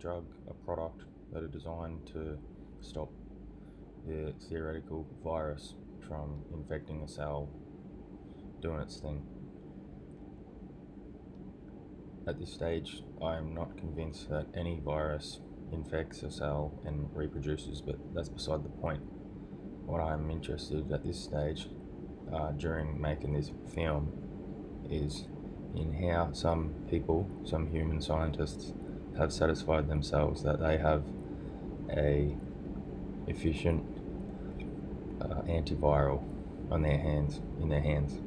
drug, a product that are designed to stop the theoretical virus from infecting a cell, doing its thing. At this stage, I am not convinced that any virus infects a cell and reproduces, but that's beside the point. What I'm interested at this stage, during making this film, is in how some people, some human scientists, have satisfied themselves that they have a efficient antiviral in their hands,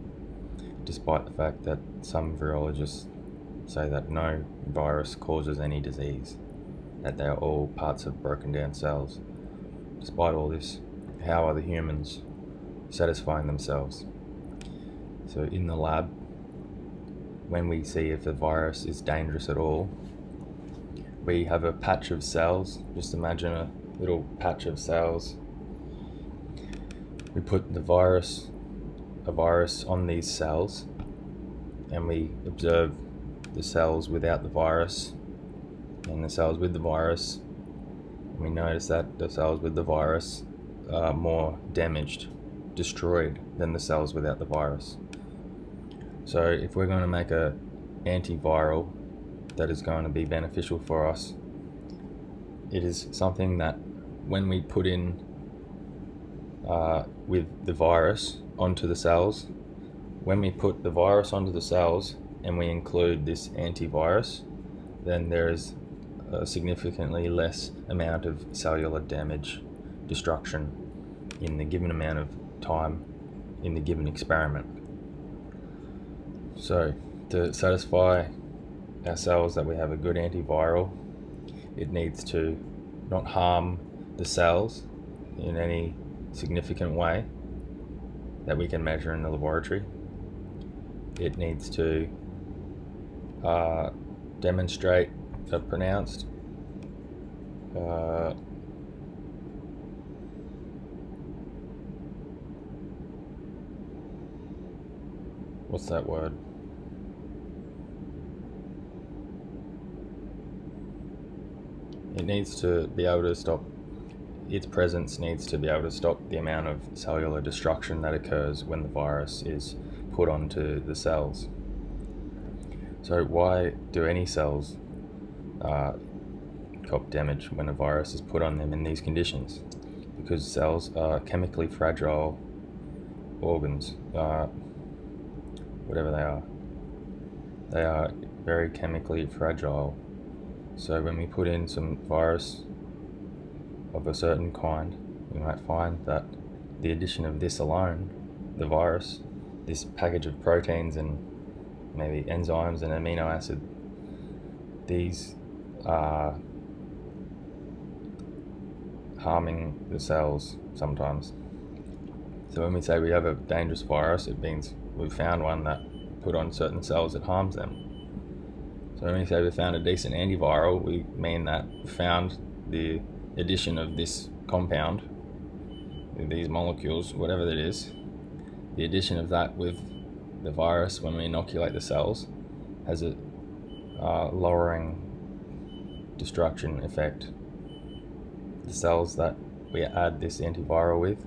despite the fact that some virologists say that no virus causes any disease, that they are all parts of broken down cells. Despite all this, how are the humans satisfying themselves? So in the lab, when we see if the virus is dangerous at all, we have a patch of cells. Just imagine a little patch of cells. We put a virus on these cells, and we observe the cells without the virus and the cells with the virus. And we notice that the cells with the virus are more damaged, destroyed than the cells without the virus. So if we're going to make a antiviral that is going to be beneficial for us, it is something that when we put in with the virus onto the cells, when we put the virus onto the cells and we include this antivirus, then there is a significantly less amount of cellular damage, destruction in the given amount of time in the given experiment. So to satisfy ourselves that we have a good antiviral, it needs to not harm the cells in any significant way that we can measure in the laboratory. It needs to demonstrate a pronounced what's that word? It needs to be able to stop, its presence needs to be able to stop the amount of cellular destruction that occurs when the virus is put onto the cells. So why do any cells cop damage when a virus is put on them in these conditions? Because cells are chemically fragile organs, whatever they are. They are very chemically fragile. So when we put in some virus of a certain kind, we might find that the addition of this alone, the virus, this package of proteins and maybe enzymes and amino acid, these are harming the cells sometimes. So when we say we have a dangerous virus, it means we've found one that put on certain cells that harms them. So when we say we found a decent antiviral, we mean that we found the addition of this compound, these molecules, whatever that is, the addition of that with the virus when we inoculate the cells has a lowering destruction effect. The cells that we add this antiviral with,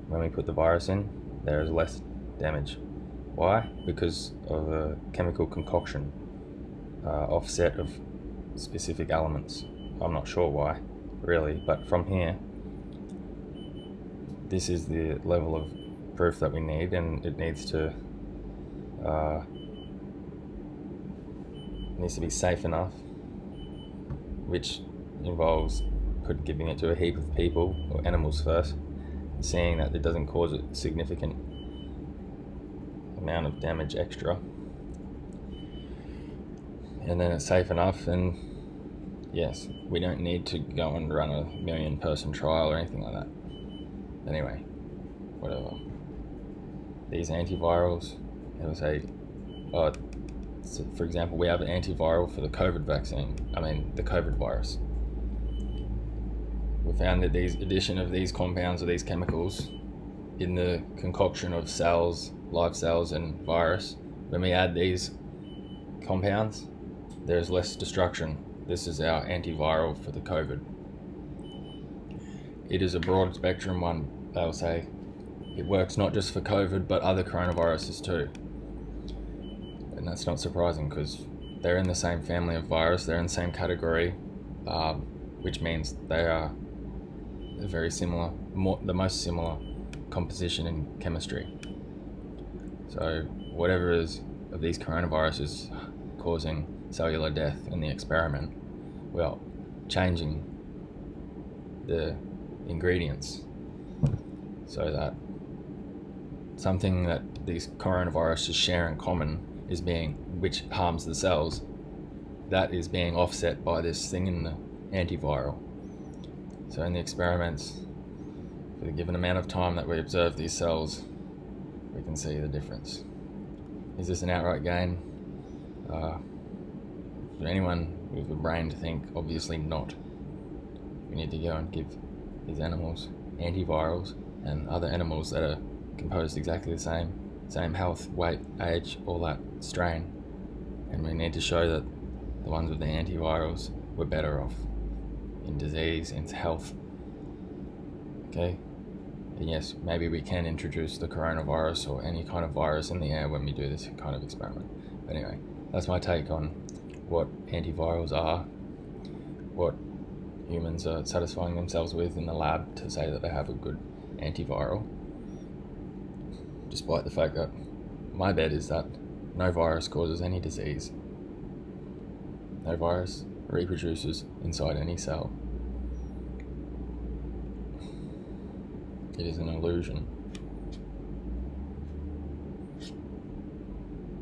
when we put the virus in, there is less damage. Why? Because of a chemical concoction, offset of specific elements. I'm not sure why, really, but from here, this is the level of proof that we need, and it needs to be safe enough, which involves giving it to a heap of people or animals first, seeing that it doesn't cause a significant amount of damage extra, and then it's safe enough, and yes, we don't need to go and run a 1,000,000-person trial or anything like that. Anyway, whatever. These antivirals, they will say, so for example, we have an antiviral for the COVID the COVID virus. We found that these addition of these compounds or these chemicals in the concoction of cells, live cells and virus, when we add these compounds, there's less destruction This is our antiviral for the COVID. It is a broad spectrum one, they'll say. It works not just for COVID, but other coronaviruses too. And that's not surprising because they're in the same family of virus, they're in the same category, which means they are very similar, the most similar composition in chemistry. So whatever is of these coronaviruses causing cellular death in the experiment, well, changing the ingredients so that something that these coronaviruses share in common is which harms the cells, that is being offset by this thing in the antiviral. So in the experiments, for the given amount of time that we observe these cells, we can see the difference. Is this an outright gain? For anyone with a brain to think, obviously not. We need to go and give these animals antivirals and other animals that are composed exactly the same health, weight, age, all that strain. And we need to show that the ones with the antivirals were better off in disease, in health. Okay? And yes, maybe we can introduce the coronavirus or any kind of virus in the air when we do this kind of experiment. But anyway, that's my take on what antivirals are, what humans are satisfying themselves with in the lab to say that they have a good antiviral, despite the fact that my bet is that no virus causes any disease. No virus reproduces inside any cell. It is an illusion.